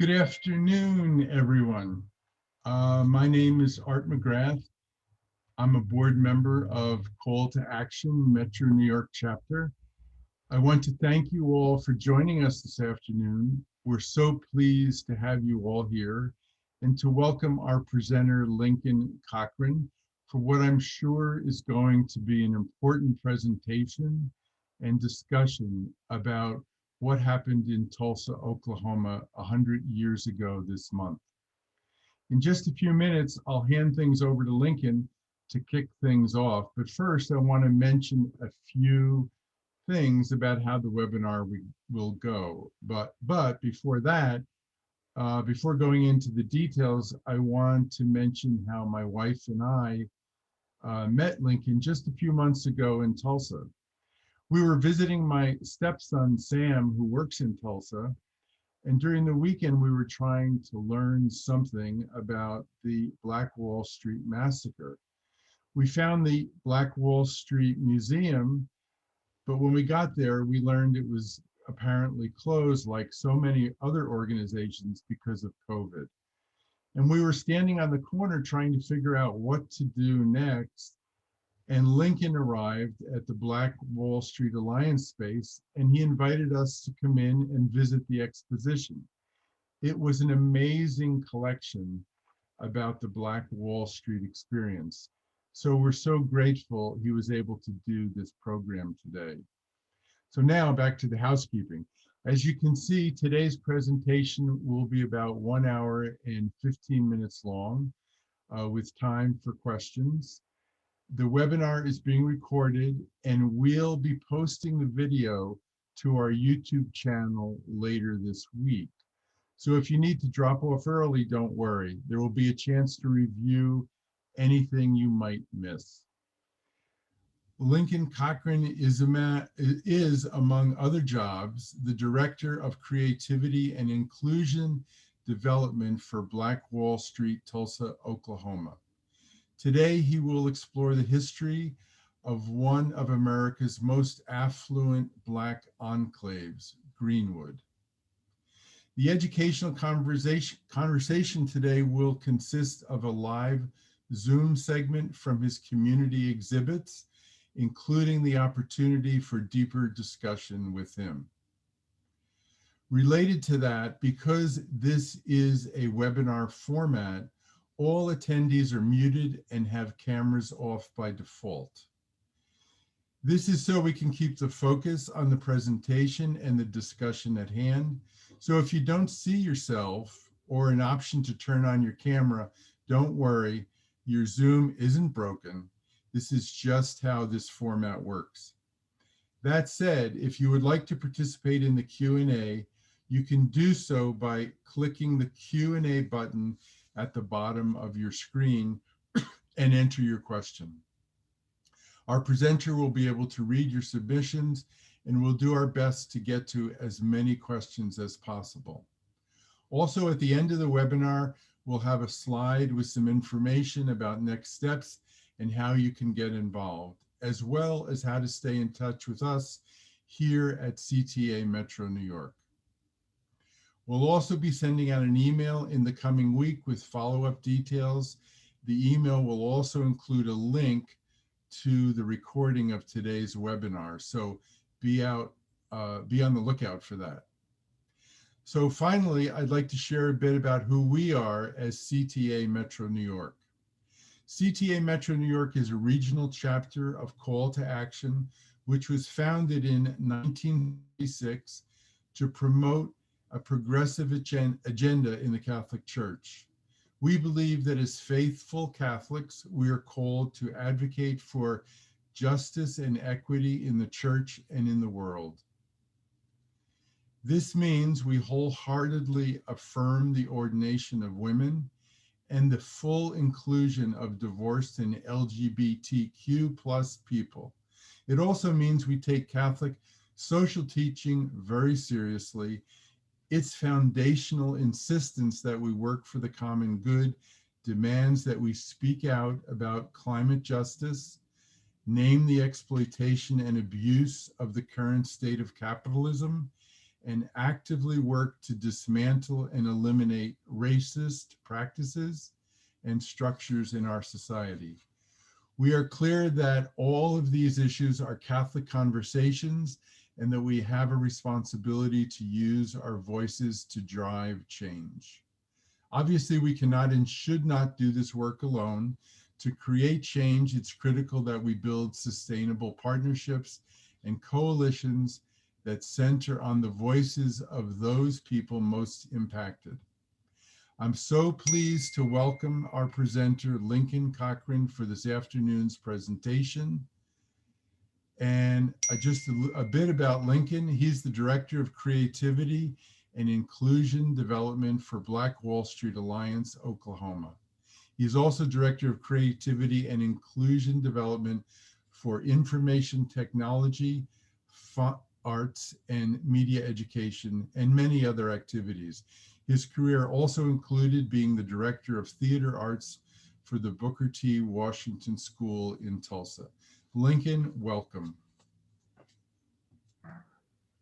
Good afternoon, everyone. My name is Art McGrath. I'm a board member of Call to Action Metro New York chapter. I want to thank you all for joining us this afternoon. We're so pleased to have you all here and to welcome our presenter, Lincoln Cochrane, for what I'm sure is going to be an important presentation and discussion about what happened in Tulsa, Oklahoma 100 years ago this month. In just a few minutes, I'll hand things over to Lincoln to kick things off. But first, I want to mention a few things about how the webinar will go. But before that, before going into the details, I want to mention how my wife and I met Lincoln just a few months ago in Tulsa. We were visiting my stepson, Sam, who works in Tulsa, and during the weekend, we were trying to learn something about the Black Wall Street Massacre. We found the Black Wall Street Museum, but when we got there, we learned it was apparently closed like so many other organizations because of COVID. And we were standing on the corner trying to figure out what to do next. And Lincoln arrived at the Black Wall Street Alliance space, and he invited us to come in and visit the exposition. It was an amazing collection about the Black Wall Street experience. So we're so grateful he was able to do this program today. So now back to the housekeeping. As you can see, today's presentation will be about 1 hour and 15 minutes long with time for questions. The webinar is being recorded and we'll be posting the video to our YouTube channel later this week. So if you need to drop off early, don't worry. There will be a chance to review anything you might miss. Lincoln Cochrane is, among other jobs, the Director of Creativity and Inclusion Development for Black Wall Street, Tulsa, Oklahoma. Today, he will explore the history of one of America's most affluent Black enclaves, Greenwood. The educational conversation today will consist of a live Zoom segment from his community exhibits, including the opportunity for deeper discussion with him. Related to that, because this is a webinar format, all attendees are muted and have cameras off by default. This is so we can keep the focus on the presentation and the discussion at hand. So if you don't see yourself or an option to turn on your camera, don't worry, your Zoom isn't broken. This is just how this format works. That said, if you would like to participate in the Q&A, you can do so by clicking the Q&A button at the bottom of your screen and enter your question. Our presenter will be able to read your submissions and we'll do our best to get to as many questions as possible. Also, at the end of the webinar, we'll have a slide with some information about next steps and how you can get involved, as well as how to stay in touch with us here at CTA Metro New York. We'll also be sending out an email in the coming week with follow-up details. The email will also include a link to the recording of today's webinar, so be on the lookout for that. So finally, I'd like to share a bit about who we are as CTA Metro New York. CTA Metro New York is a regional chapter of Call to Action, which was founded in 1936 to promote a progressive agenda in the Catholic Church. We believe that as faithful Catholics, we are called to advocate for justice and equity in the church and in the world. This means we wholeheartedly affirm the ordination of women and the full inclusion of divorced and LGBTQ plus people. It also means we take Catholic social teaching very seriously. Its foundational insistence that we work for the common good demands that we speak out about climate justice, name the exploitation and abuse of the current state of capitalism, and actively work to dismantle and eliminate racist practices and structures in our society. We are clear that all of these issues are Catholic conversations and that we have a responsibility to use our voices to drive change. Obviously, we cannot and should not do this work alone. To create change, it's critical that we build sustainable partnerships and coalitions that center on the voices of those people most impacted. I'm so pleased to welcome our presenter, Lincoln Cochrane, for this afternoon's presentation. And just a bit about Lincoln. He's the Director of Creativity and Inclusion Development for Black Wall Street Alliance, Oklahoma. He's also Director of Creativity and Inclusion Development for Information Technology, Arts, and Media Education, and many other activities. His career also included being the Director of Theater Arts for the Booker T. Washington School in Tulsa. Lincoln, welcome.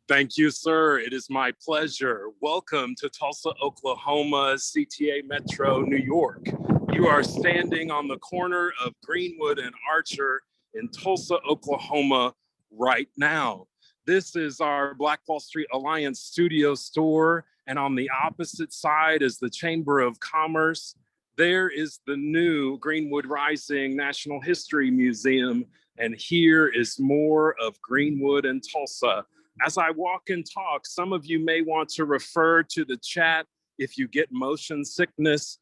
Thank you, sir. It is my pleasure. Welcome to Tulsa, Oklahoma, CTA Metro, New York. You are standing on the corner of Greenwood and Archer in Tulsa, Oklahoma right now. This is our Black Wall Street Alliance studio store, and on the opposite side is the Chamber of Commerce. There is the new Greenwood Rising National History Museum, and here is more of Greenwood and Tulsa. As I walk and talk, some of you may want to refer to the chat if you get motion sickness.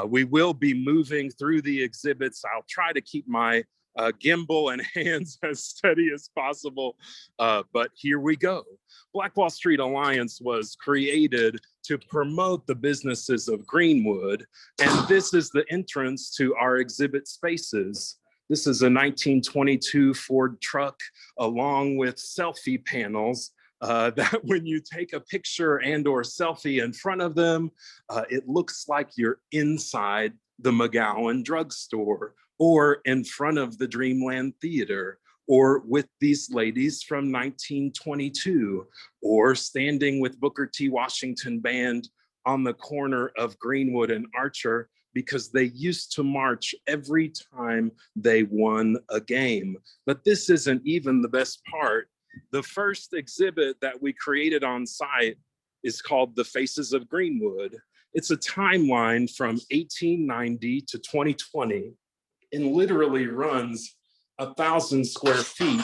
We will be moving through the exhibits. I'll try to keep my gimbal and hands as steady as possible, but here we go. Black Wall Street Alliance was created to promote the businesses of Greenwood, and this is the entrance to our exhibit spaces. This is a 1922 Ford truck along with selfie panels that when you take a picture and or selfie in front of them, it looks like you're inside the McGowan drugstore or in front of the Dreamland Theater or with these ladies from 1922 or standing with Booker T. Washington Band on the corner of Greenwood and Archer, because they used to march every time they won a game. But this isn't even the best part. The first exhibit that we created on site is called The Faces of Greenwood. It's a timeline from 1890 to 2020 and literally runs 1,000 square feet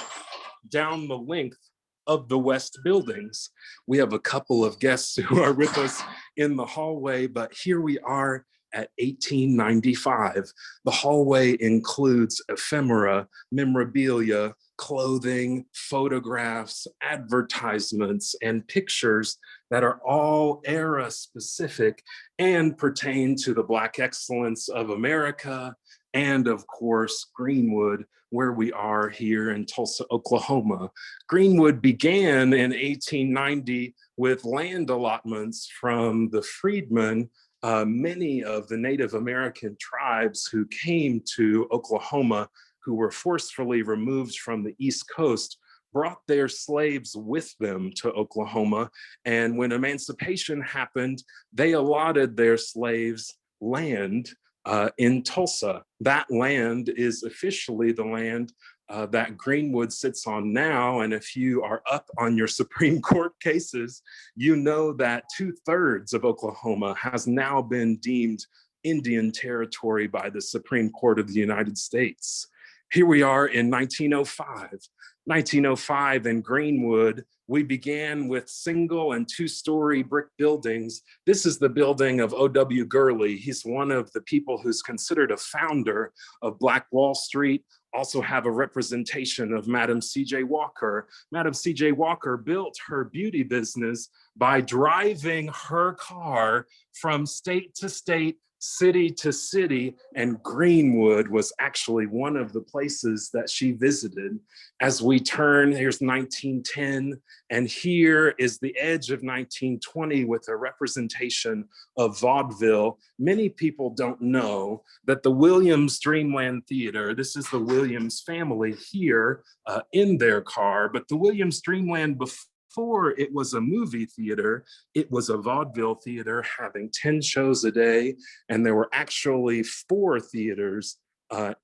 down the length of the West buildings. We have a couple of guests who are with us in the hallway, but here we are at 1895. The hallway includes ephemera, memorabilia, clothing, photographs, advertisements, and pictures that are all era specific and pertain to the Black excellence of America and, of course, Greenwood, where we are here in Tulsa, Oklahoma. Greenwood began in 1890 with land allotments from the freedmen. Many of the Native American tribes who came to Oklahoma, who were forcefully removed from the East Coast, brought their slaves with them to Oklahoma. And when emancipation happened, they allotted their slaves land in Tulsa. That land is officially the land that Greenwood sits on now. And if you are up on your Supreme Court cases, you know that 2/3 of Oklahoma has now been deemed Indian territory by the Supreme Court of the United States. Here we are in 1905. 1905 in Greenwood, we began with single and two-story brick buildings. This is the building of O.W. Gurley. He's one of the people who's considered a founder of Black Wall Street. Also have a representation of Madam C.J. Walker. Madam C.J. Walker built her beauty business by driving her car from state to state, city to city, and Greenwood was actually one of the places that she visited. As we turn, here's 1910, and here is the edge of 1920 with a representation of vaudeville. Many people don't know that the Williams Dreamland Theater, this is the Williams family here in their car, but the Williams Dreamland before before it was a movie theater, it was a vaudeville theater having 10 shows a day. And there were actually 4 theaters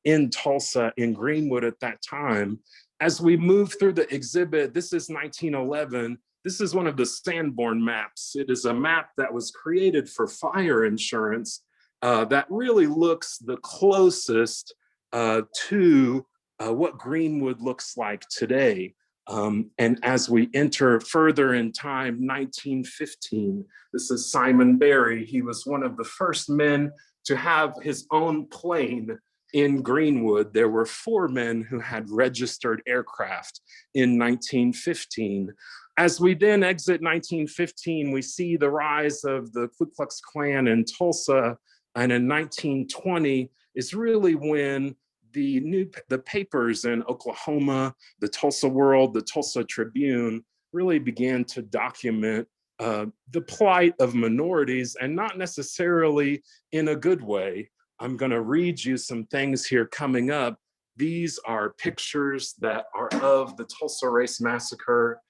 in Tulsa, in Greenwood at that time. As we move through the exhibit, this is 1911. This is one of the Sanborn maps. It is a map that was created for fire insurance that really looks the closest to what Greenwood looks like today. And as we enter further in time, 1915, this is Simon Barry. He was one of the first men to have his own plane in Greenwood. There were 4 men who had registered aircraft in 1915. As we then exit 1915, we see the rise of the Ku Klux Klan in Tulsa. And in 1920 is really when the papers in Oklahoma, the Tulsa World, the Tulsa Tribune, really began to document the plight of minorities, and not necessarily in a good way. I'm going to read you some things here coming up. These are pictures that are of the Tulsa Race Massacre.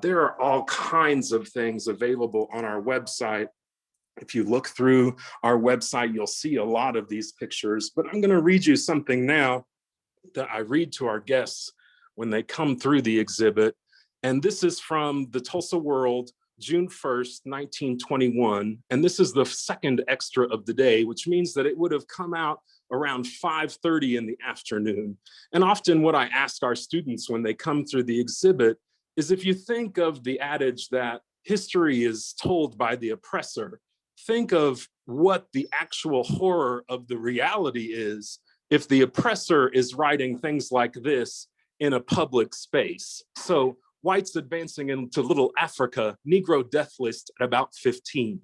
There are all kinds of things available on our website. If you look through our website, you'll see a lot of these pictures, but I'm going to read you something now that I read to our guests when they come through the exhibit. And this is from the Tulsa World, June 1st, 1921. And this is the second extra of the day, which means that it would have come out around 5:30 in the afternoon. And often what I ask our students when they come through the exhibit is, if you think of the adage that history is told by the oppressor, think of what the actual horror of the reality is if the oppressor is writing things like this in a public space. So whites advancing into Little Africa, Negro death list at about 15.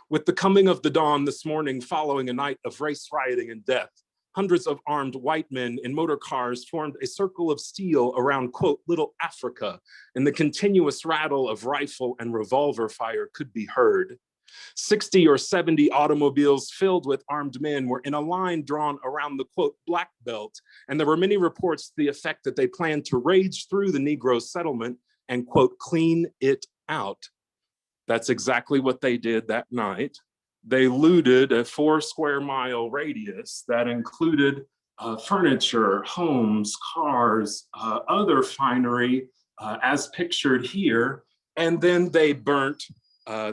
With the coming of the dawn this morning following a night of race rioting and death, hundreds of armed white men in motor cars formed a circle of steel around, quote, Little Africa, and the continuous rattle of rifle and revolver fire could be heard. 60 or 70 automobiles filled with armed men were in a line drawn around the, quote, Black Belt, and there were many reports to the effect that they planned to rage through the Negro settlement and, quote, clean it out. That's exactly what they did that night. They looted a 4-square-mile radius that included furniture, homes, cars, other finery, as pictured here, and then they burnt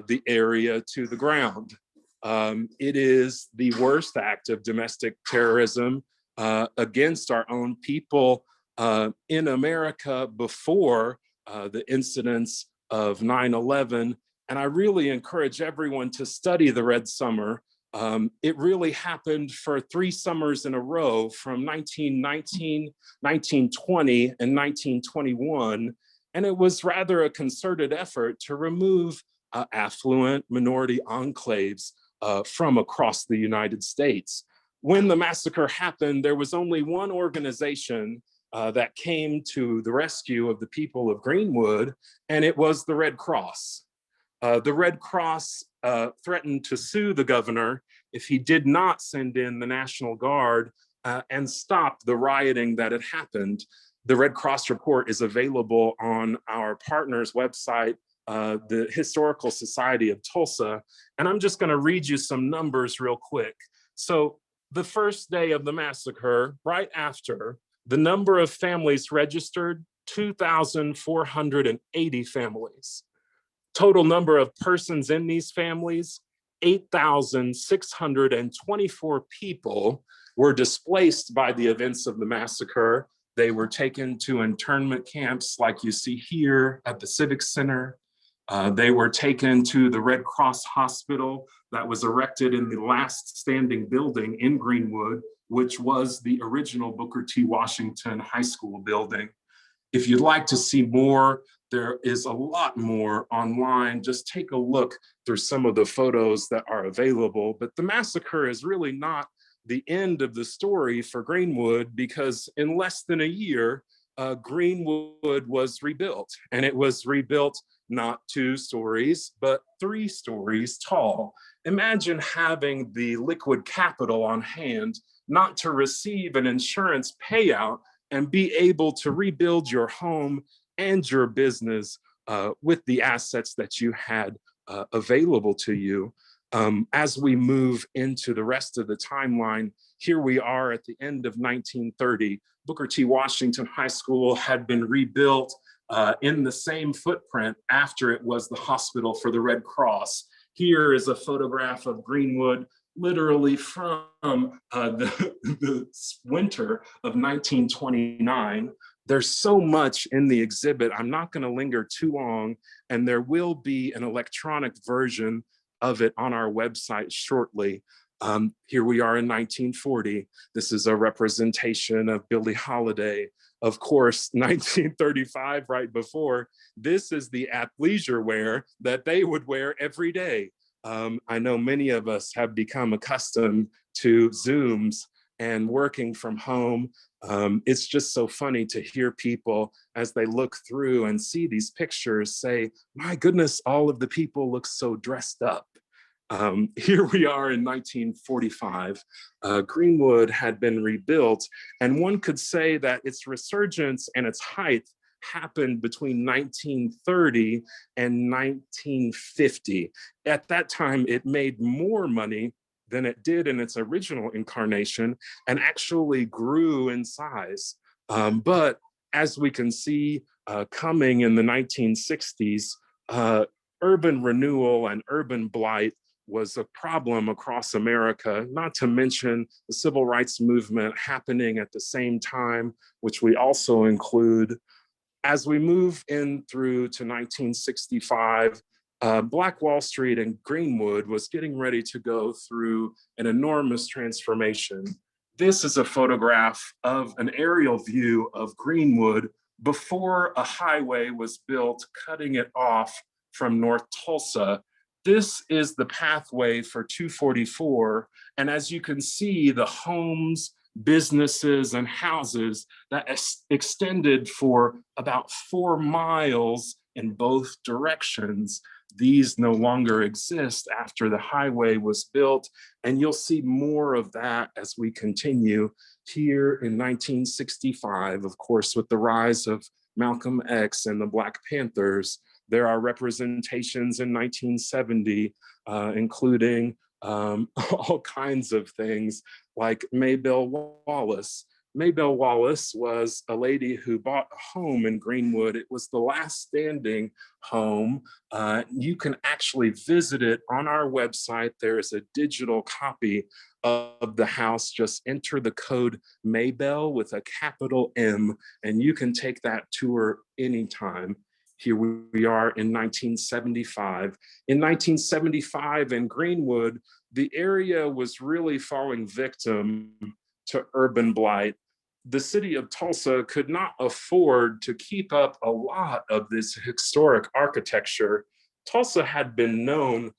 the area to the ground. It is the worst act of domestic terrorism against our own people in America before the incidents of 9/11. And I really encourage everyone to study the Red Summer. It really happened for 3 summers in a row, from 1919, 1920, and 1921. And it was rather a concerted effort to remove affluent minority enclaves from across the United States. When the massacre happened, there was only one organization that came to the rescue of the people of Greenwood, and it was the Red Cross. The Red Cross threatened to sue the governor if he did not send in the National Guard and stop the rioting that had happened. The Red Cross report is available on our partner's website, the Historical Society of Tulsa. And I'm just going to read you some numbers real quick. So the first day of the massacre, right after, the number of families registered, 2,480 families. Total number of persons in these families, 8,624 people were displaced by the events of the massacre. They were taken to internment camps like you see here at the Civic Center. They were taken to the Red Cross Hospital that was erected in the last standing building in Greenwood, which was the original Booker T. Washington High School building. If you'd like to see more, there is a lot more online. Just take a look through some of the photos that are available. But the massacre is really not the end of the story for Greenwood, because in less than a year, Greenwood was rebuilt. And it was rebuilt not 2 stories, but 3 stories tall. Imagine having the liquid capital on hand, not to receive an insurance payout, and be able to rebuild your home and your business with the assets that you had available to you. As we move into the rest of the timeline, here we are at the end of 1930. Booker T. Washington High School had been rebuilt in the same footprint after it was the hospital for the Red Cross. Here is a photograph of Greenwood, literally from the winter of 1929. There's so much in the exhibit. I'm not going to linger too long, and there will be an electronic version of it on our website shortly. Here we are in 1940. This is a representation of Billie Holiday. Of course, 1935, right before, this is the athleisure wear that they would wear every day. I know many of us have become accustomed to Zooms and working from home. It's just so funny to hear people as they look through and see these pictures say, my goodness, all of the people look so dressed up. Here we are in 1945. Greenwood had been rebuilt, and one could say that its resurgence and its height happened between 1930 and 1950. At that time, it made more money than it did in its original incarnation and actually grew in size. But as we can see coming in the 1960s, urban renewal and urban blight was a problem across America, not to mention the civil rights movement happening at the same time, which we also include. As we move in through to 1965, Black Wall Street and Greenwood was getting ready to go through an enormous transformation. This is a photograph of an aerial view of Greenwood before a highway was built, cutting it off from North Tulsa. This is the pathway for 244. And as you can see, the homes, businesses, and houses that extended for about 4 miles in both directions, these no longer exist after the highway was built. And you'll see more of that as we continue here in 1965, of course, with the rise of Malcolm X and the Black Panthers. There are representations in 1970, including all kinds of things like Maybelle Wallace. Maybelle Wallace was a lady who bought a home in Greenwood. It was the last standing home. You can actually visit it on our website. There is a digital copy of the house. Just enter the code Maybelle with a capital M, and you can take that tour anytime. Here we are in 1975. In 1975 in Greenwood, the area was really falling victim to urban blight. The city of Tulsa could not afford to keep up a lot of this historic architecture. Tulsa had been known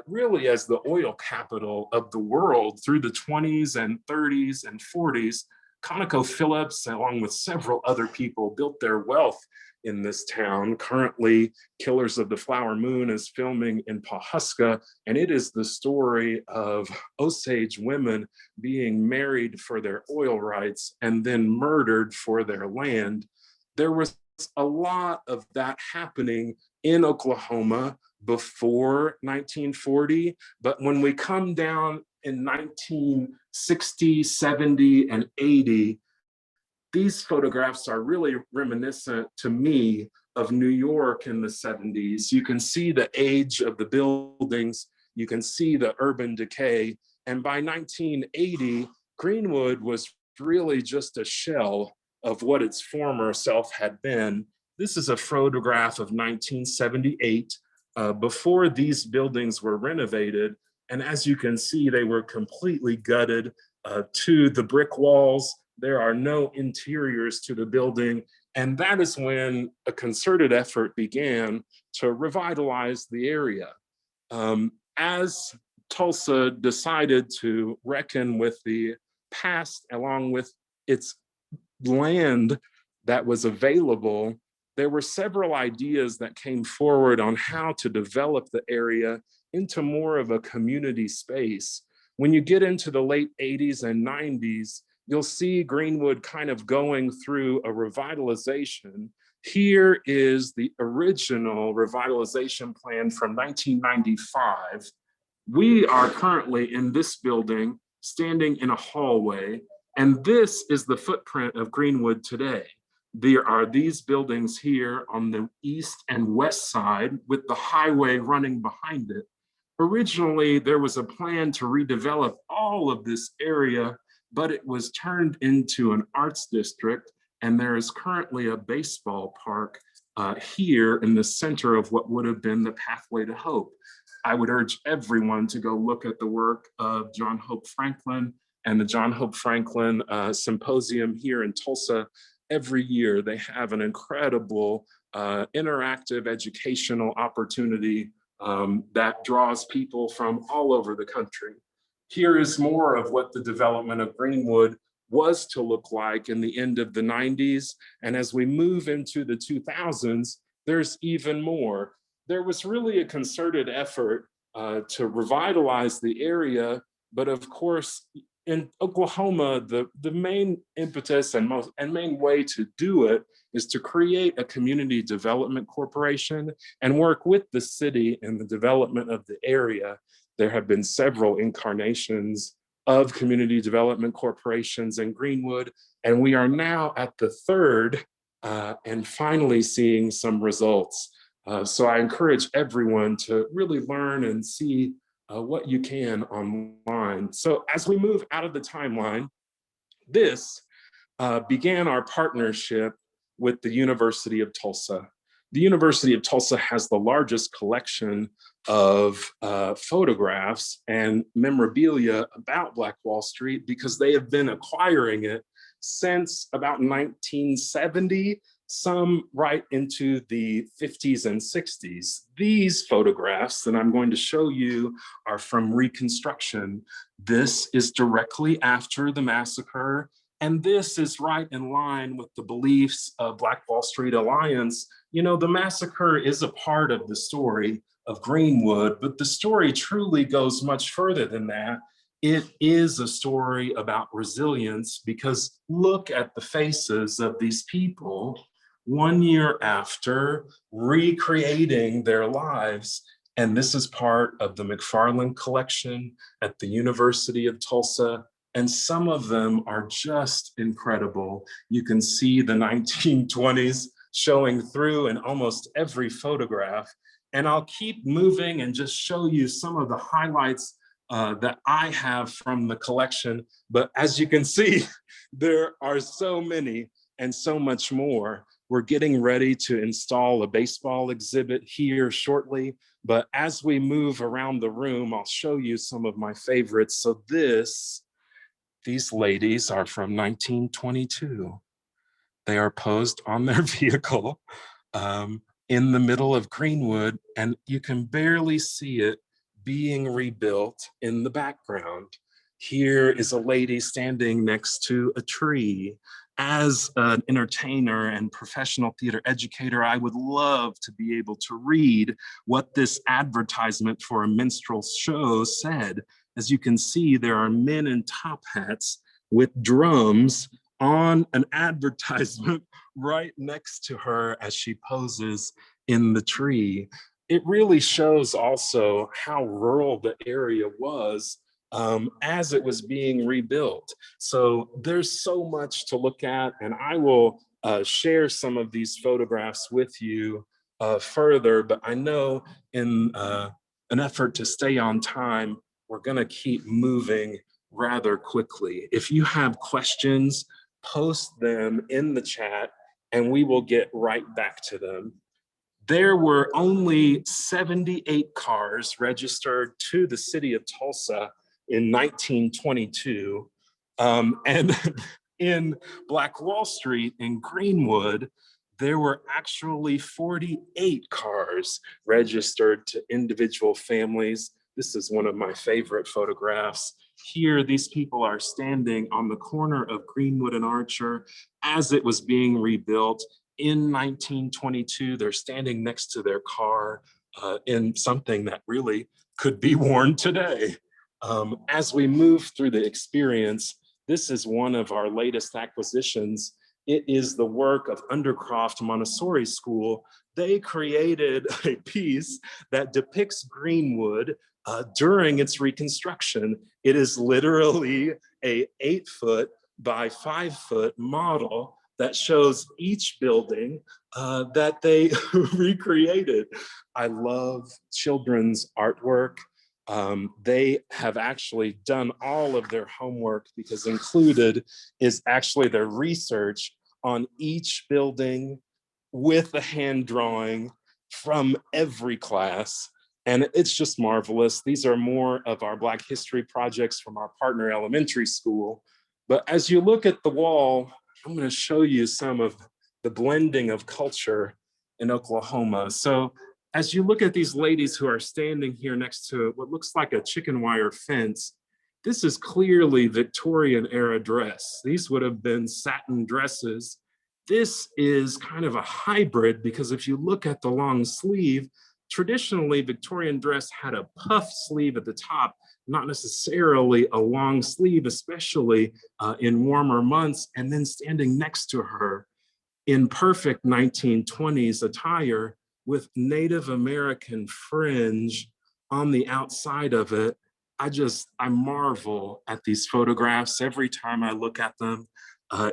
really as the oil capital of the world through the 20s and 30s and 40s. ConocoPhillips, along with several other people, built their wealth in this town. Currently, Killers of the Flower Moon is filming in Pawhuska, and it is the story of Osage women being married for their oil rights and then murdered for their land. There was a lot of that happening in Oklahoma before 1940, but when we come down in 1960, 70, and 80, these photographs are really reminiscent to me of New York in the 70s. You can see the age of the buildings, you can see the urban decay, and by 1980, Greenwood was really just a shell of what its former self had been. This is a photograph of 1978, before these buildings were renovated, and as you can see, they were completely gutted to the brick walls. There are no interiors to the building. And that is when a concerted effort began to revitalize the area. As Tulsa decided to reckon with the past along with its land that was available, there were several ideas that came forward on how to develop the area into more of a community space. When you get into the late 80s and 90s, you'll see Greenwood kind of going through a revitalization. Here is the original revitalization plan from 1995. We are currently in this building, standing in a hallway, and this is the footprint of Greenwood today. There are these buildings here on the east and west side with the highway running behind it. Originally, there was a plan to redevelop all of this area, but it was turned into an arts district, and there is currently a baseball park here in the center of what would have been the Pathway to Hope. I would urge everyone to go look at the work of John Hope Franklin and the John Hope Franklin Symposium here in Tulsa. Every year, they have an incredible interactive educational opportunity that draws people from all over the country. Here is more of what the development of Greenwood was to look like in the end of the 90s. And as we move into the 2000s, there's even more. There was really a concerted effort to revitalize the area, but of course, in Oklahoma, the main impetus and main way to do it is to create a community development corporation and work with the city in the development of the area. There have been several incarnations of community development corporations in Greenwood, and we are now at the third and finally seeing some results. So I encourage everyone to really learn and see what you can online. So as we move out of the timeline, this began our partnership with the University of Tulsa. The University of Tulsa has the largest collection of photographs and memorabilia about Black Wall Street because they have been acquiring it since about 1970, some right into the 50s and 60s. These photographs that I'm going to show you are from Reconstruction. This is directly after the massacre, and this is right in line with the beliefs of Black Wall Street Alliance. You know, the massacre is a part of the story of Greenwood, but the story truly goes much further than that. It is a story about resilience because look at the faces of these people 1 year after recreating their lives. And this is part of the McFarland collection at the University of Tulsa. And some of them are just incredible. You can see the 1920s showing through in almost every photograph. And I'll keep moving and just show you some of the highlights that I have from the collection. But as you can see, there are so many and so much more. We're getting ready to install a baseball exhibit here shortly. But as we move around the room, I'll show you some of my favorites. So these ladies are from 1922. They are posed on their vehicle in the middle of Greenwood, and you can barely see it being rebuilt in the background. Here is a lady standing next to a tree. As an entertainer and professional theater educator, I would love to be able to read what this advertisement for a minstrel show said. As you can see, there are men in top hats with drums on an advertisement right next to her as she poses in the tree. It really shows also how rural the area was as it was being rebuilt. So there's so much to look at, and I will share some of these photographs with you further, but I know in an effort to stay on time, we're gonna keep moving rather quickly. If you have questions, post them in the chat and we will get right back to them. There were only 78 cars registered to the city of Tulsa in 1922. And in Black Wall Street in Greenwood, there were actually 48 cars registered to individual families. This is one of my favorite photographs. Here, these people are standing on the corner of Greenwood and Archer as it was being rebuilt in 1922. They're standing next to their car in something that really could be worn today. As we move through the experience, this is one of our latest acquisitions It is the work of Undercroft Montessori School. They created a piece that depicts Greenwood during its reconstruction. It is literally a 8-foot by 5-foot model that shows each building that they recreated. I love children's artwork. They have actually done all of their homework because included is actually their research on each building with a hand drawing from every class. And it's just marvelous. These are more of our Black history projects from our partner elementary school. But as you look at the wall, I'm going to show you some of the blending of culture in Oklahoma. So as you look at these ladies who are standing here next to what looks like a chicken wire fence, this is clearly Victorian era dress. These would have been satin dresses. This is kind of a hybrid because if you look at the long sleeve, traditionally Victorian dress had a puff sleeve at the top, not necessarily a long sleeve, especially in warmer months. And then standing next to her in perfect 1920s attire with Native American fringe on the outside of it. I marvel at these photographs every time I look at them.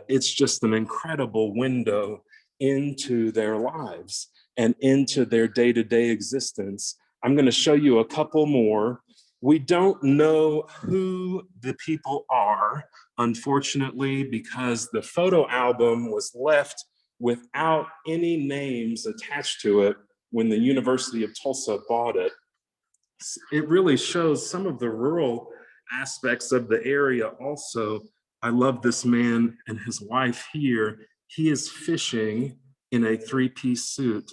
It's just an incredible window into their lives and into their day-to-day existence. I'm going to show you a couple more. We don't know who the people are, unfortunately, because the photo album was left without any names attached to it when the University of Tulsa bought it. It really shows some of the rural aspects of the area also. I love this man and his wife here. He is fishing in a 3-piece suit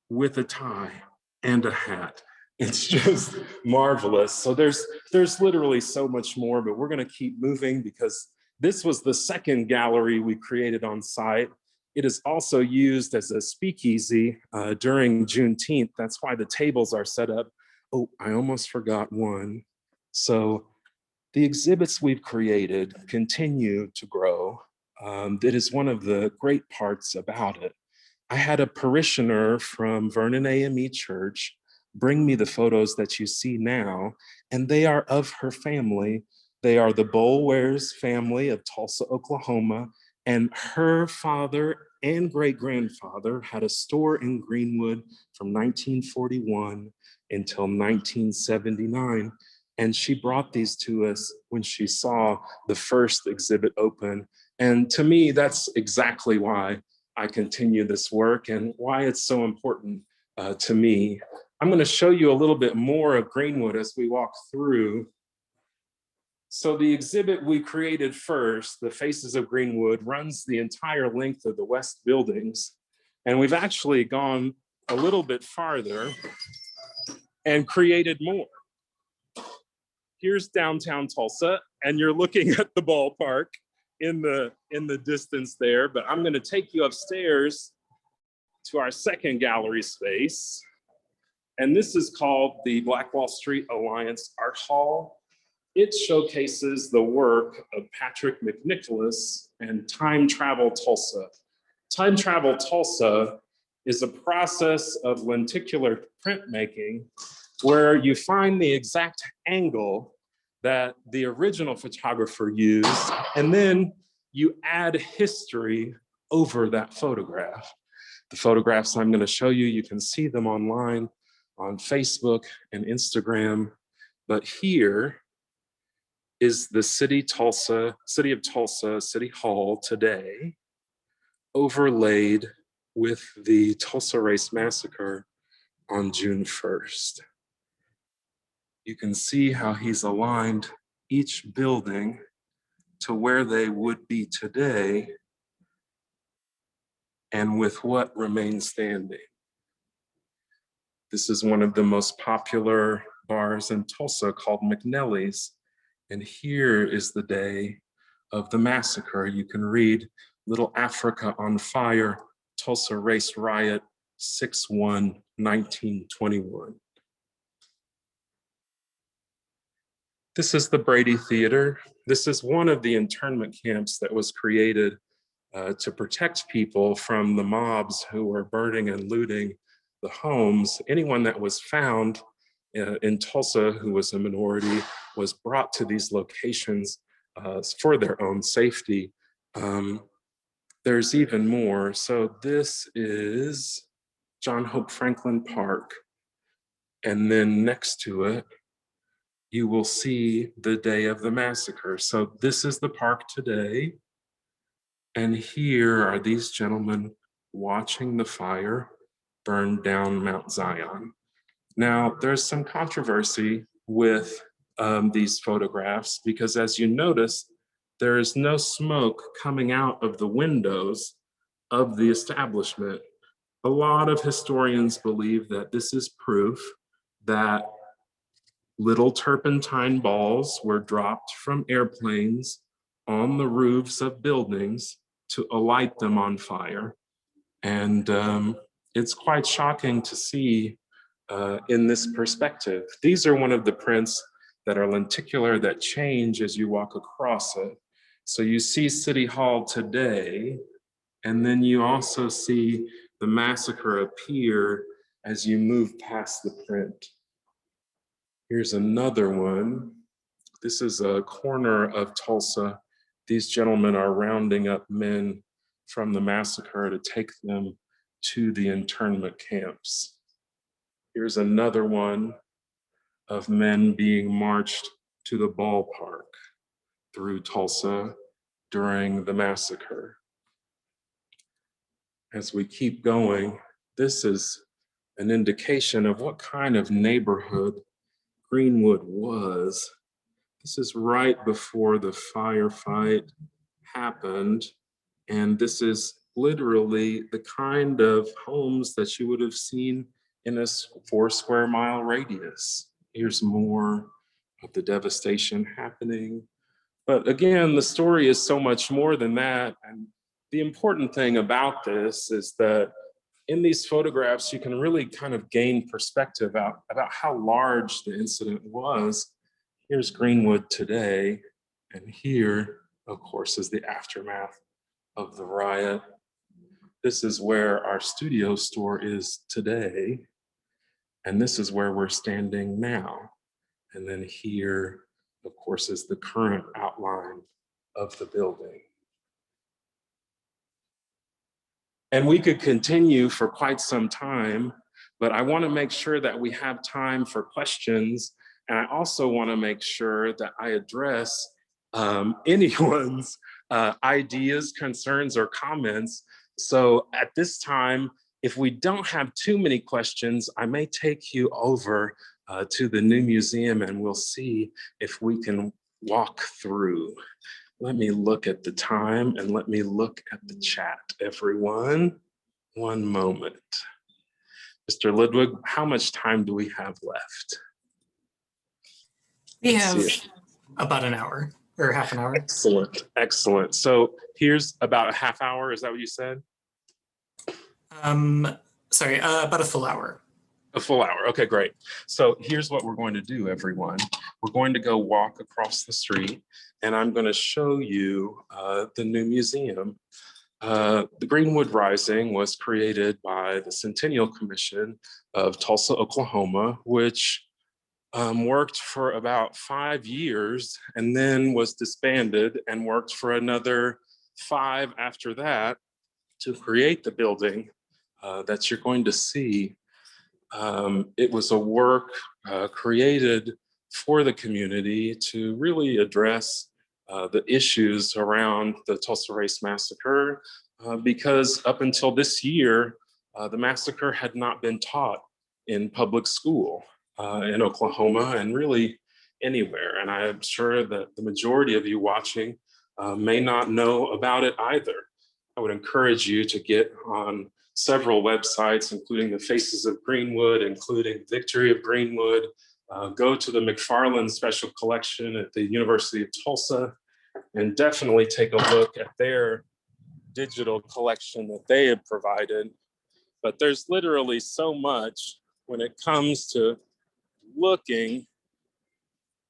with a tie and a hat. It's just marvelous. So there's literally so much more, but we're gonna keep moving because this was the second gallery we created on site. It is also used as a speakeasy during Juneteenth. That's why the tables are set up. Oh, I almost forgot one. So the exhibits we've created continue to grow. That is one of the great parts about it. I had a parishioner from Vernon AME Church bring me the photos that you see now, and they are of her family. They are the Boulwares family of Tulsa, Oklahoma, and her father and great-grandfather had a store in Greenwood from 1941 until 1979. And she brought these to us when she saw the first exhibit open. And to me, that's exactly why I continue this work and why it's so important to me. I'm going to show you a little bit more of Greenwood as we walk through. So the exhibit we created first, The Faces of Greenwood, runs the entire length of the West buildings. And we've actually gone a little bit farther and created more. Here's downtown Tulsa, and you're looking at the ballpark in the distance there, but I'm going to take you upstairs to our second gallery space. And this is called the Black Wall Street Alliance Art Hall. It showcases the work of Patrick McNicholas and Time Travel Tulsa. Time Travel Tulsa is a process of lenticular printmaking where you find the exact angle that the original photographer used, and then you add history over that photograph. The photographs I'm going to show you, you can see them online on Facebook and Instagram, but here is the City of Tulsa City Hall today, overlaid with the Tulsa Race Massacre on June 1st. You can see how he's aligned each building to where they would be today and with what remains standing. This is one of the most popular bars in Tulsa called McNelly's. And here is the day of the massacre. You can read Little Africa on Fire, Tulsa Race Riot, 6/1/1921. This is the Brady Theater. This is one of the internment camps that was created to protect people from the mobs who were burning and looting the homes. Anyone that was found in Tulsa who was a minority was brought to these locations for their own safety. There's even more. So this is John Hope Franklin Park. And then next to it, you will see the day of the massacre. So this is the park today. And here are these gentlemen watching the fire burn down Mount Zion. Now, there's some controversy with these photographs because, as you notice, there is no smoke coming out of the windows of the establishment. A lot of historians believe that this is proof that little turpentine balls were dropped from airplanes on the roofs of buildings to alight them on fire. And it's quite shocking to see in this perspective. These are one of the prints that are lenticular that change as you walk across it. So you see City Hall today, and then you also see the massacre appear as you move past the print. Here's another one. This is a corner of Tulsa. These gentlemen are rounding up men from the massacre to take them to the internment camps. Here's another one of men being marched to the ballpark through Tulsa during the massacre. As we keep going, this is an indication of what kind of neighborhood Greenwood was. This is right before the firefight happened, and this is literally the kind of homes that you would have seen in a 4 square mile radius. Here's more of the devastation happening. But again, the story is so much more than that. And the important thing about this is that in these photographs, you can really kind of gain perspective about how large the incident was. Here's Greenwood today, and here, of course, is the aftermath of the riot. This is where our studio store is today, and this is where we're standing now. And then here, of course, is the current outline of the building. And we could continue for quite some time, but I want to make sure that we have time for questions. And I also want to make sure that I address anyone's ideas, concerns, or comments. So at this time, if we don't have too many questions, I may take you over to the new museum and we'll see if we can walk through. Let me look at the time and let me look at the chat, everyone. One moment. Mr. Ludwig, how much time do we have left? We have about an hour or half an hour. Excellent, excellent. So here's about a half hour, is that what you said? Sorry, about a full hour. A full hour, okay, great. So here's what we're going to do, everyone. We're going to go walk across the street and I'm going to show you the new museum. The Greenwood Rising was created by the Centennial Commission of Tulsa, Oklahoma, which worked for about 5 years and then was disbanded and worked for another 5 after that to create the building that you're going to see. It was a work created for the community to really address the issues around the Tulsa Race Massacre, because up until this year, the massacre had not been taught in public school in Oklahoma and really anywhere. And I am sure that the majority of you watching may not know about it either. I would encourage you to get on several websites, including the Faces of Greenwood, including Victory of Greenwood. Go to the McFarland Special Collection at the University of Tulsa and definitely take a look at their digital collection that they have provided. But there's literally so much when it comes to looking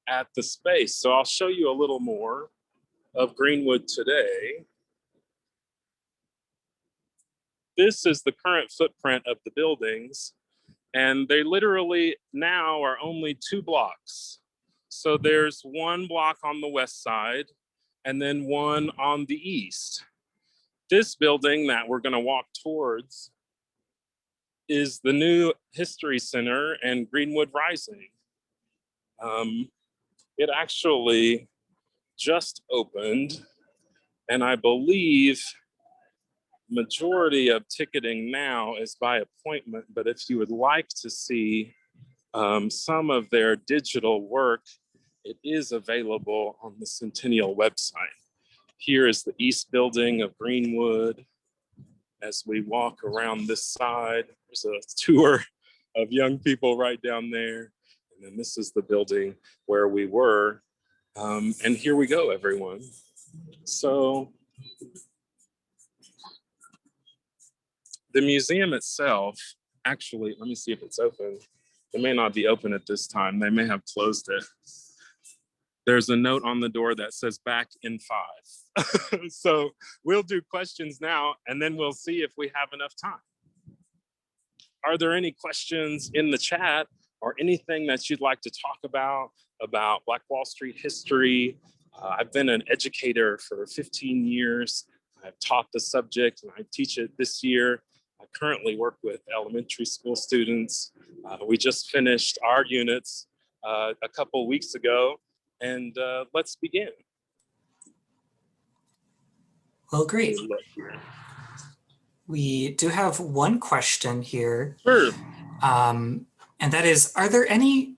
at the space. So I'll show you a little more of Greenwood today. this is the current footprint of the buildings. And they literally now are only 2 blocks. So there's 1 block on the west side and then 1 on the east. This building that we're gonna walk towards is the new History Center and Greenwood Rising. It actually just opened, and I believe majority of ticketing now is by appointment, but if you would like to see some of their digital work, it is available on the Centennial website. Here is the East Building of Greenwood. As we walk around this side, there's a tour of young people right down there. And then this is the building where we were. And here we go, everyone. So the museum itself, actually, let me see if it's open. It may not be open at this time. They may have closed it. There's a note on the door that says back in 5. So we'll do questions now, and then we'll see if we have enough time. Are there any questions in the chat or anything that you'd like to talk about Black Wall Street history? I've been an educator for 15 years. I've taught the subject and I teach it this year. I currently work with elementary school students. We just finished our units a couple weeks ago, and let's begin. Well, great. We do have one question here. Sure. And that is, are there any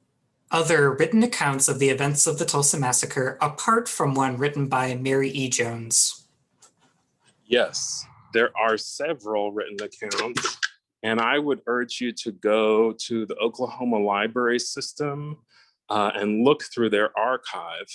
other written accounts of the events of the Tulsa Massacre apart from one written by Mary E. Jones? Yes, there are several written accounts, and I would urge you to go to the Oklahoma Library System and look through their archive.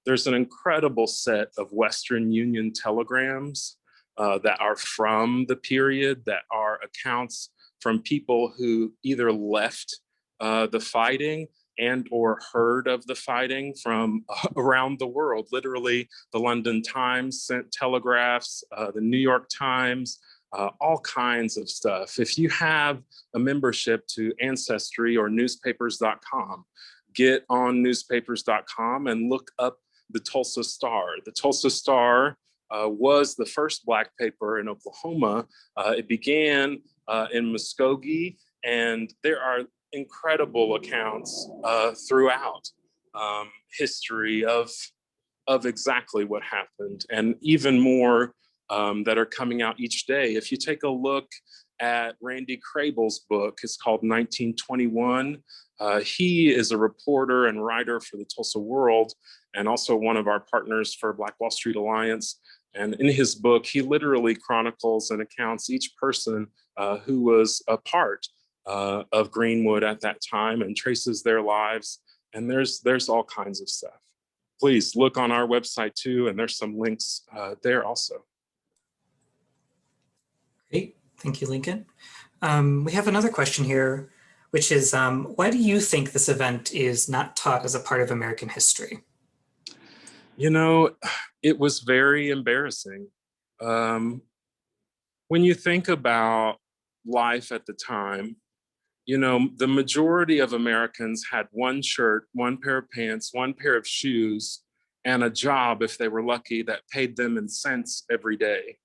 There's an incredible set of Western Union telegrams that are from the period, that are accounts from people who either left the fighting and or heard of the fighting from around the world. Literally, the London Times sent telegraphs, the New York Times, all kinds of stuff. If you have a membership to Ancestry or newspapers.com, get on newspapers.com and look up the Tulsa Star. The Tulsa Star was the first Black paper in Oklahoma. It began in Muskogee, and there are incredible accounts throughout history of exactly what happened, and even more that are coming out each day. If you take a look at Randy Crable's book, it's called 1921. He is a reporter and writer for the Tulsa World, and also one of our partners for Black Wall Street Alliance. And in his book, he literally chronicles and accounts each person who was a part of Greenwood at that time and traces their lives. And there's all kinds of stuff. Please look on our website too, and there's some links there also. Great, thank you, Lincoln. We have another question here, which is, why do you think this event is not taught as a part of American history? You know, it was very embarrassing. When you think about life at the time, you know, the majority of Americans had one shirt, one pair of pants, one pair of shoes, and a job, if they were lucky, that paid them in cents every day.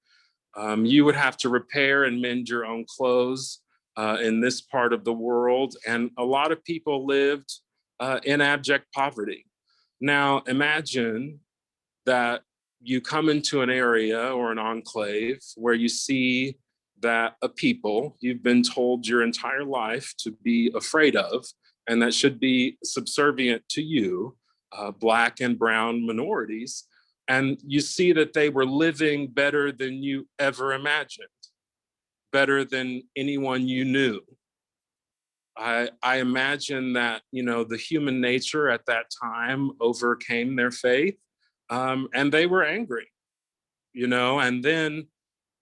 You would have to repair and mend your own clothes in this part of the world, and a lot of people lived in abject poverty. Now, imagine that you come into an area or an enclave where you see that a people you've been told your entire life to be afraid of, and that should be subservient to you, Black and brown minorities, and you see that they were living better than you ever imagined, better than anyone you knew. I imagine that, you know, the human nature at that time overcame their faith, and they were angry, you know, and then,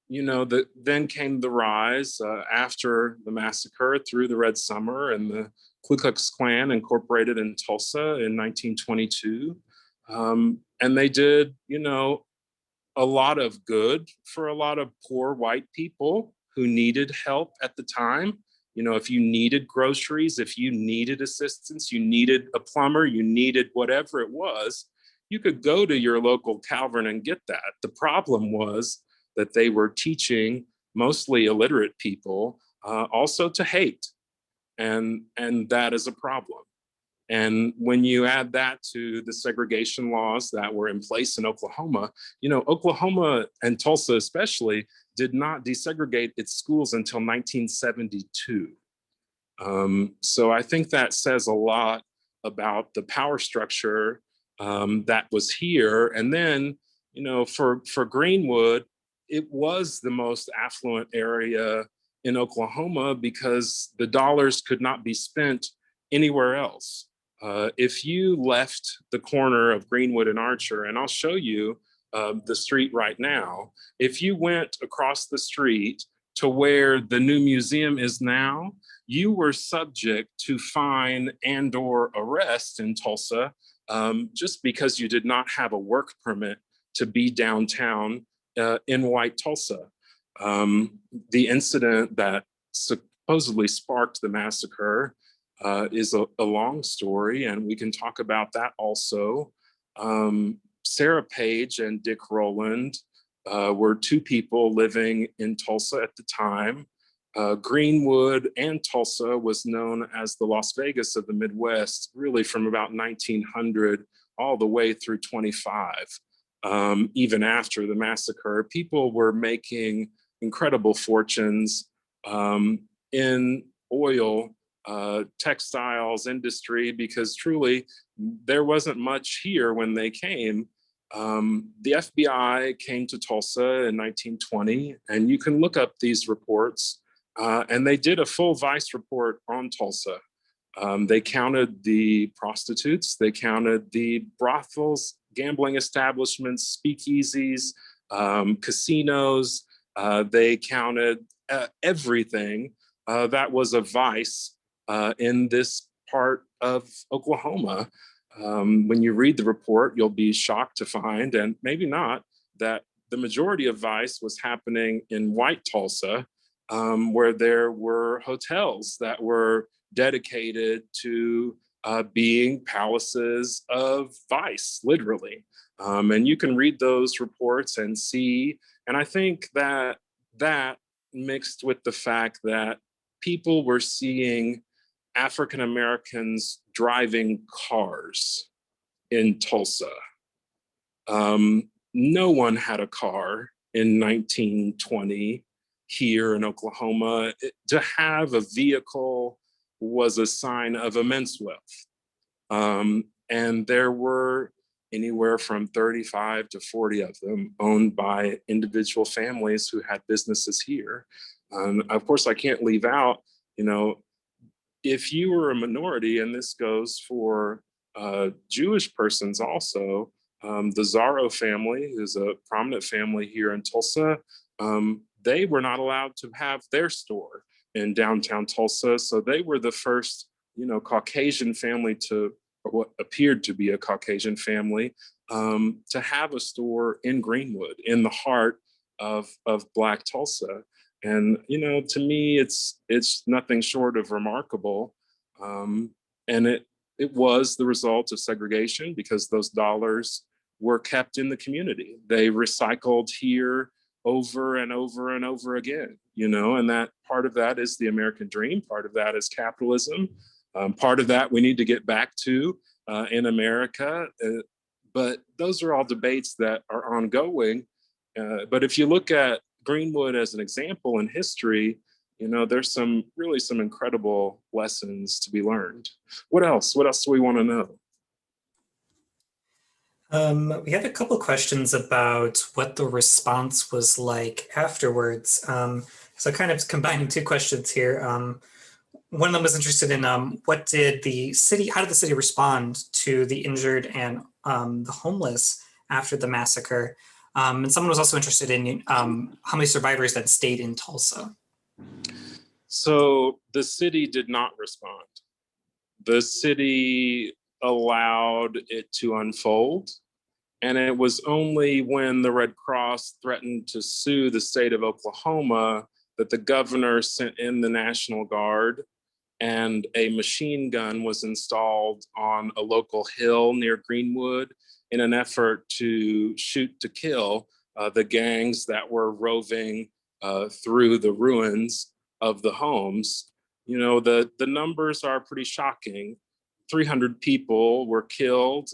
you know, then came the rise after the massacre through the Red Summer, and the Ku Klux Klan incorporated in Tulsa in 1922. And they did, you know, a lot of good for a lot of poor white people. who needed help at the time. You know, if you needed groceries, if you needed assistance, you needed a plumber, you needed whatever it was, you could go to your local Calvin and get that. The problem was that they were teaching mostly illiterate people also to hate, and that is a problem. And when you add that to the segregation laws that were in place in Oklahoma, you know, Oklahoma and Tulsa especially did not desegregate its schools until 1972. So I think that says a lot about the power structure that was here. And then, you know, for Greenwood, it was the most affluent area in Oklahoma because the dollars could not be spent anywhere else. If you left the corner of Greenwood and Archer, and I'll show you the street right now, if you went across the street to where the new museum is now, you were subject to fine and/or arrest in Tulsa just because you did not have a work permit to be downtown in White Tulsa. The incident that supposedly sparked the massacre is a long story, and we can talk about that also. Sarah Page and Dick Rowland were two people living in Tulsa at the time. Greenwood and Tulsa was known as the Las Vegas of the Midwest, really from about 1900 all the way through 25. Even after the massacre, people were making incredible fortunes in oil, textiles industry, because truly there wasn't much here when they came. The FBI came to Tulsa in 1920, and you can look up these reports, and they did a full Vice report on Tulsa. They counted the prostitutes, they counted the brothels, gambling establishments, speakeasies, casinos. They counted everything that was a vice in this part of Oklahoma. When you read the report, you'll be shocked to find, and maybe not, that the majority of vice was happening in White Tulsa, where there were hotels that were dedicated to being palaces of vice, literally. And you can read those reports and see, and I think that that mixed with the fact that people were seeing African Americans driving cars in Tulsa. No one had a car in 1920 here in Oklahoma. To have a vehicle was a sign of immense wealth. And there were anywhere from 35 to 40 of them owned by individual families who had businesses here. Of course, I can't leave out, you know, if you were a minority, and this goes for Jewish persons also, the Zaro family is a prominent family here in Tulsa. They were not allowed to have their store in downtown Tulsa. So they were the first, you know, Caucasian family to, or what appeared to be a Caucasian family, to have a store in Greenwood, in the heart of Black Tulsa. And, you know, to me, it's nothing short of remarkable. And it was the result of segregation, because those dollars were kept in the community. They recycled here over and over and over again, you know, and that part of that is the American dream. Part of that is capitalism. Part of that we need to get back to in America. But those are all debates that are ongoing. But if you look at Greenwood as an example in history, you know, there's some incredible lessons to be learned. What else? What else do we want to know? We had a couple questions about what the response was like afterwards. So kind of combining two questions here. One of them was interested in how did the city respond to the injured and the homeless after the massacre? And someone was also interested in how many survivors that stayed in Tulsa. So the city did not respond. The city allowed it to unfold. And it was only when the Red Cross threatened to sue the state of Oklahoma that the governor sent in the National Guard and a machine gun was installed on a local hill near Greenwood in an effort to shoot to kill the gangs that were roving through the ruins of the homes. You know, the numbers are pretty shocking. 300 people were killed.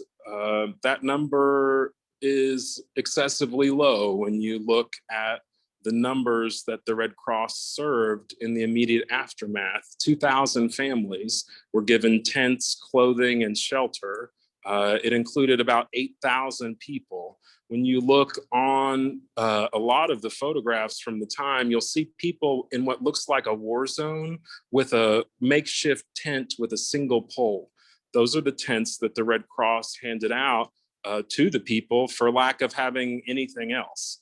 That number is excessively low when you look at the numbers that the Red Cross served in the immediate aftermath. 2,000 families were given tents, clothing, and shelter. It included about 8,000 people. When you look on a lot of the photographs from the time, you'll see people in what looks like a war zone with a makeshift tent with a single pole. Those are the tents that the Red Cross handed out to the people for lack of having anything else.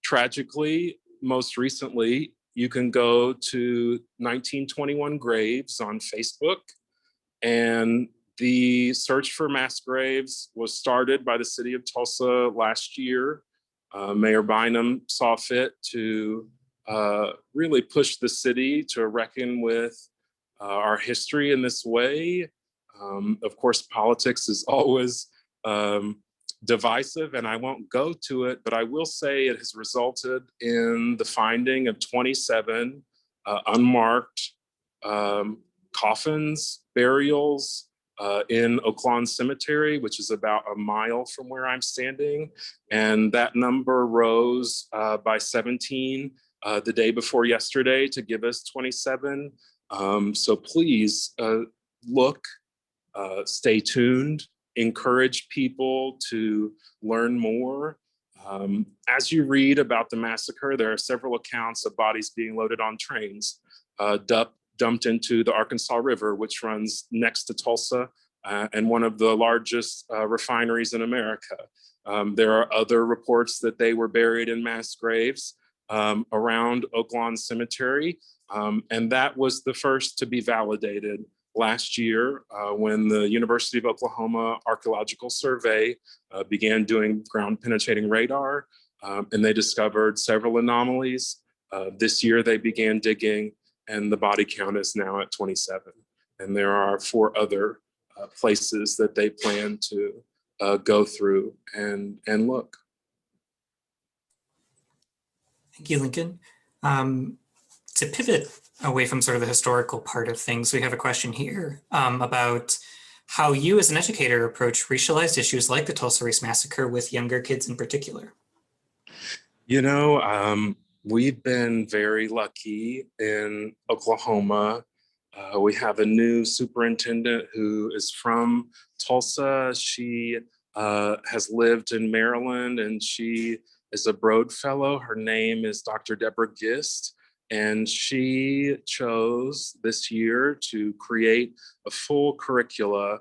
Tragically, most recently, you can go to 1921 Graves on Facebook, and the search for mass graves was started by the city of Tulsa last year. Mayor Bynum saw fit to really push the city to reckon with our history in this way. Of course, politics is always divisive, and I won't go to it, but I will say it has resulted in the finding of 27 unmarked coffins, burials in Oak Lawn Cemetery, which is about a mile from where I'm standing. And that number rose by 17 the day before yesterday to give us 27. So please look, stay tuned, encourage people to learn more. As you read about the massacre, there are several accounts of bodies being loaded on trains, dumped into the Arkansas River, which runs next to Tulsa and one of the largest refineries in America. There are other reports that they were buried in mass graves around Oak Lawn Cemetery, and that was the first to be validated last year when the University of Oklahoma Archaeological Survey began doing ground penetrating radar, and they discovered several anomalies. This year they began digging, and the body count is now at 27. And there are 4 other places that they plan to go through and look. Thank you, Lincoln. To pivot away from sort of the historical part of things, we have a question here about how you as an educator approach racialized issues like the Tulsa Race Massacre with younger kids in particular. You know, we've been very lucky in Oklahoma. We have a new superintendent who is from Tulsa. She has lived in Maryland, and she is a Broad Fellow. Her name is Dr. Deborah Gist. And she chose this year to create a full curricula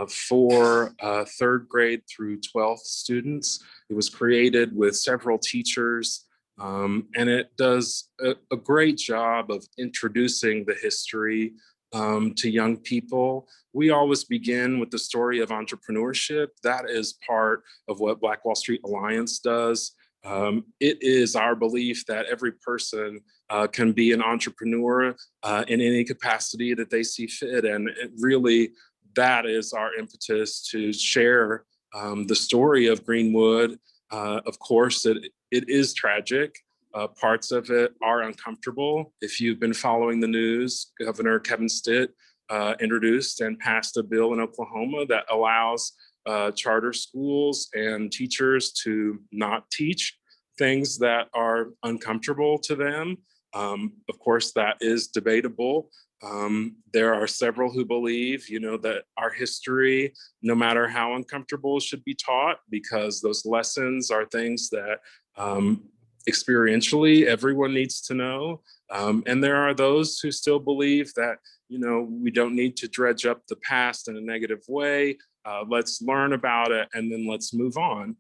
for 3rd grade through 12th students. It was created with several teachers, and it does a great job of introducing the history to young people. We always begin with the story of entrepreneurship. That is part of what Black Wall Street Alliance does. It is our belief that every person can be an entrepreneur in any capacity that they see fit. And really, that is our impetus to share the story of Greenwood. Of course, it is tragic. Parts of it are uncomfortable. If you've been following the news, Governor Kevin Stitt introduced and passed a bill in Oklahoma that allows charter schools and teachers to not teach things that are uncomfortable to them. Of course, that is debatable. There are several who believe, you know, that our history, no matter how uncomfortable, should be taught, because those lessons are things that experientially everyone needs to know. And there are those who still believe that, you know, we don't need to dredge up the past in a negative way. Let's learn about it and then let's move on.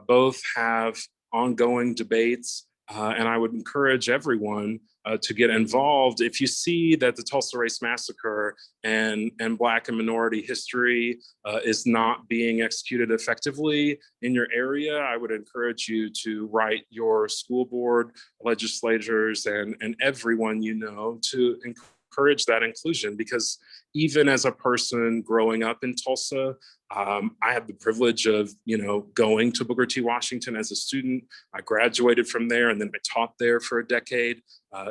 Both have ongoing debates And I would encourage everyone to get involved. If you see that the Tulsa Race Massacre and Black and minority history is not being executed effectively in your area, I would encourage you to write your school board, legislators, and everyone you know to encourage that inclusion, because even as a person growing up in Tulsa, I had the privilege of, going to Booker T. Washington as a student. I graduated from there, and then I taught there for a decade.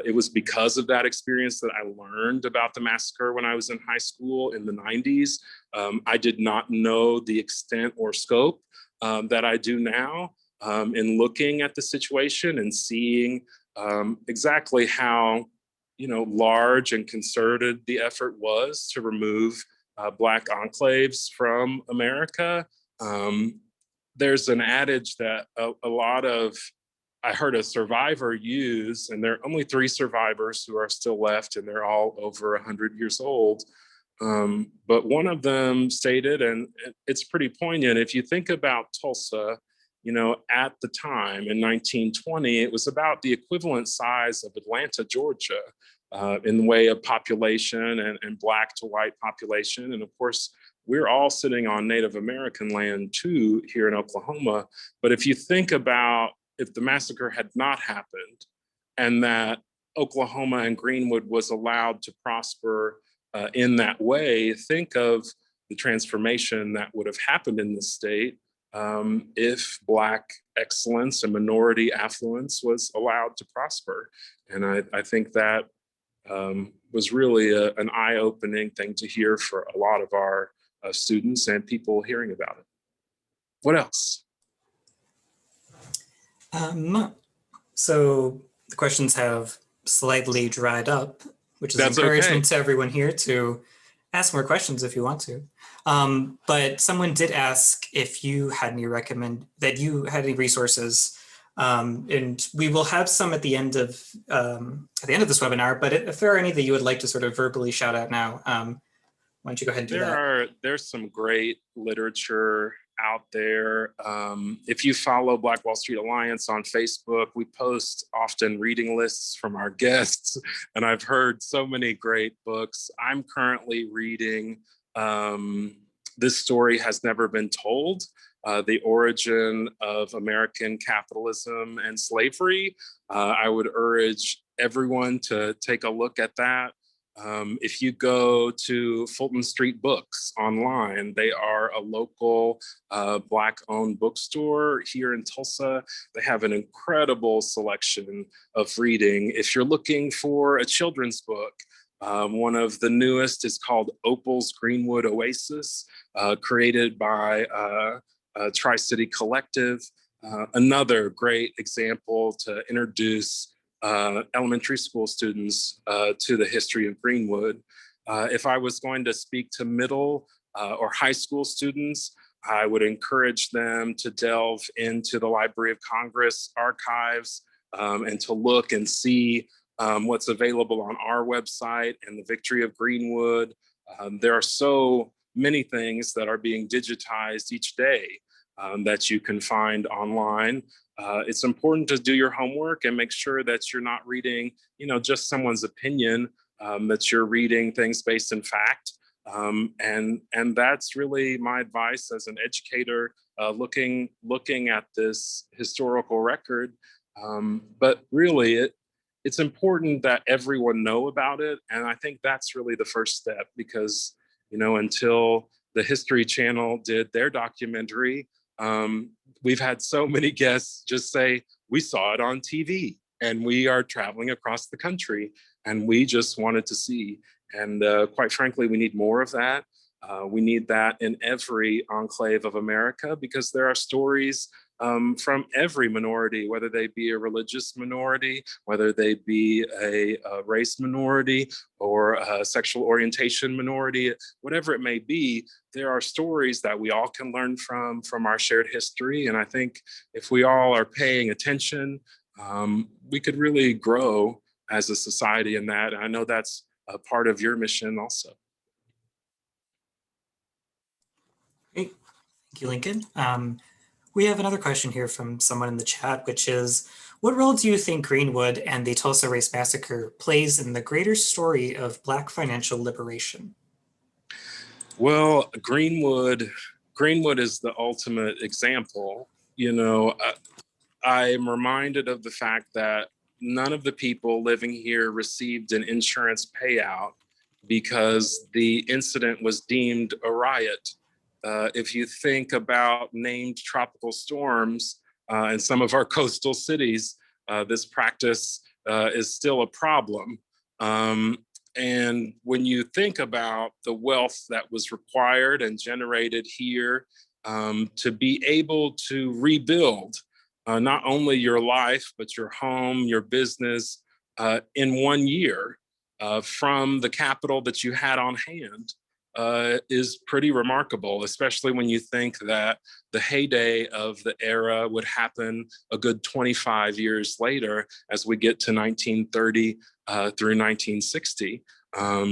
It was because of that experience that I learned about the massacre when I was in high school in the 90s. I did not know the extent or scope that I do now in looking at the situation and seeing exactly how large and concerted the effort was to remove Black enclaves from America. There's an adage that a lot of, I heard a survivor use, and there are only 3 survivors who are still left, and they're all over 100 years old. But one of them stated, and it's pretty poignant, if you think about Tulsa, at the time in 1920, it was about the equivalent size of Atlanta, Georgia, in the way of population and Black to white population. And of course, we're all sitting on Native American land too here in Oklahoma. But if you think about if the massacre had not happened and that Oklahoma and Greenwood was allowed to prosper in that way, think of the transformation that would have happened in the state if Black excellence and minority affluence was allowed to prosper. And I think that was really an eye-opening thing to hear for a lot of our students and people hearing about it. What else? So the questions have slightly dried up, which is That's encouragement okay. to everyone here to ask more questions if you want to. But someone did ask if you had any resources, and we will have some at the end of this webinar. But if there are any that you would like to sort of verbally shout out now, why don't you go ahead and do that? There's some great literature out there. If you follow Black Wall Street Alliance on Facebook, we post often reading lists from our guests, and I've heard so many great books. I'm currently reading This Story Has Never Been Told, The Origin of American Capitalism and Slavery. I would urge everyone to take a look at that. If you go to Fulton Street Books online, they are a local Black-owned bookstore here in Tulsa. They have an incredible selection of reading. If you're looking for a children's book, one of the newest is called Opal's Greenwood Oasis, created by Tri-City Collective. Another great example to introduce elementary school students to the history of Greenwood. If I was going to speak to middle or high school students, I would encourage them to delve into the Library of Congress archives and to look and see what's available on our website and the Victory of Greenwood. There are so many things that are being digitized each day that you can find online. It's important to do your homework and make sure that you're not reading, just someone's opinion, that you're reading things based in fact. And that's really my advice as an educator, looking at this historical record. But really, it's important that everyone know about it. And I think that's really the first step, because, until the History Channel did their documentary, we've had so many guests just say, we saw it on TV and we are traveling across the country and we just wanted to see. And quite frankly, we need more of that. We need that in every enclave of America, because there are stories from every minority, whether they be a religious minority, whether they be a race minority or a sexual orientation minority, whatever it may be. There are stories that we all can learn from our shared history. And I think if we all are paying attention, we could really grow as a society in that. And I know that's a part of your mission also. Great. Thank you, Lincoln. We have another question here from someone in the chat, which is, What role do you think Greenwood and the Tulsa Race Massacre plays in the greater story of Black financial liberation? Well, Greenwood is the ultimate example. I am reminded of the fact that none of the people living here received an insurance payout because the incident was deemed a riot. If you think about named tropical storms in some of our coastal cities, this practice is still a problem. And when you think about the wealth that was required and generated here to be able to rebuild not only your life, but your home, your business in 1 year from the capital that you had on hand is pretty remarkable, especially when you think that the heyday of the era would happen a good 25 years later as we get to 1930 through 1960.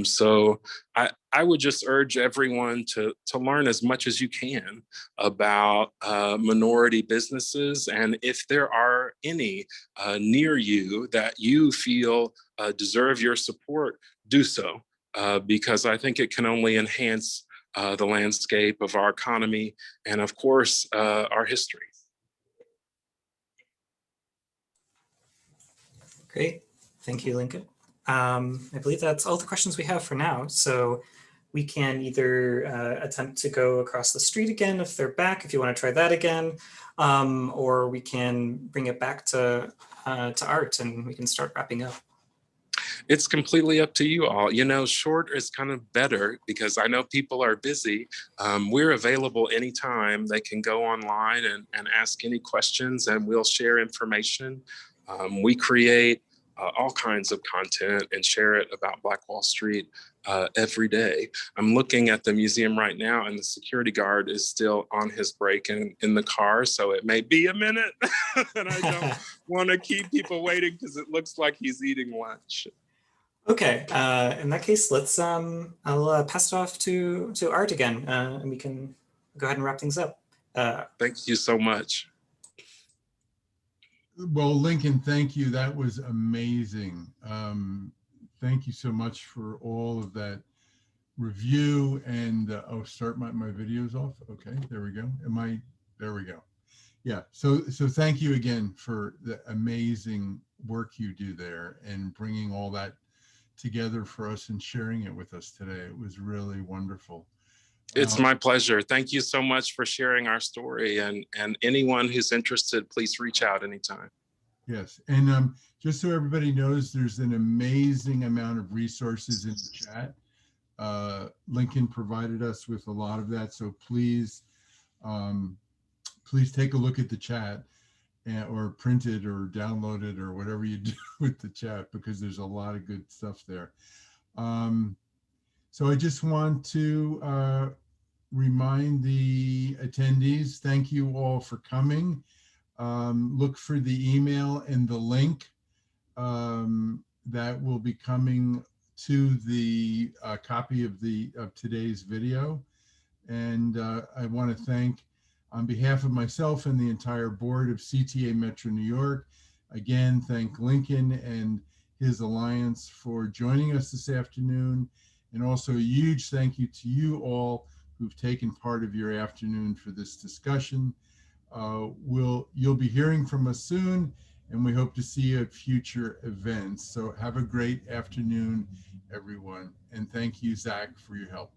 So I would just urge everyone to learn as much as you can about minority businesses. And if there are any near you that you feel deserve your support, do so. Because I think it can only enhance the landscape of our economy and, of course, our history. Great. Thank you, Lincoln. I believe that's all the questions we have for now. So we can either attempt to go across the street again if they're back, if you want to try that again, or we can bring it back to Art and we can start wrapping up. It's completely up to you all. Short is kind of better because I know people are busy. We're available anytime. They can go online and ask any questions and we'll share information. We create all kinds of content and share it about Black Wall Street every day. I'm looking at the museum right now and the security guard is still on his break in the car. So it may be a minute and I don't want to keep people waiting because it looks like he's eating lunch. Okay, in that case, let's I'll pass it off to Art again, and we can go ahead and wrap things up. Thank you so much. Well, Lincoln, thank you. That was amazing. Thank you so much for all of that review and start my videos off. Okay, there we go. There we go. Yeah, so thank you again for the amazing work you do there and bringing all that together for us and sharing it with us today. It was really wonderful. It's my pleasure. Thank you so much for sharing our story, and anyone who's interested, please reach out anytime. Yes, and just so everybody knows, there's an amazing amount of resources in the chat. Lincoln provided us with a lot of that, so please take a look at the chat or print it or download it or whatever you do with the chat, because there's a lot of good stuff there. So I just want to remind the attendees, thank you all for coming. Look for the email and the link that will be coming to the copy of today's video. And I want to thank, on behalf of myself and the entire board of CTA Metro New York, again, thank Lincoln and his alliance for joining us this afternoon. And also a huge thank you to you all who've taken part of your afternoon for this discussion. You'll be hearing from us soon, and we hope to see you at future events. So have a great afternoon, everyone. And thank you, Zach, for your help.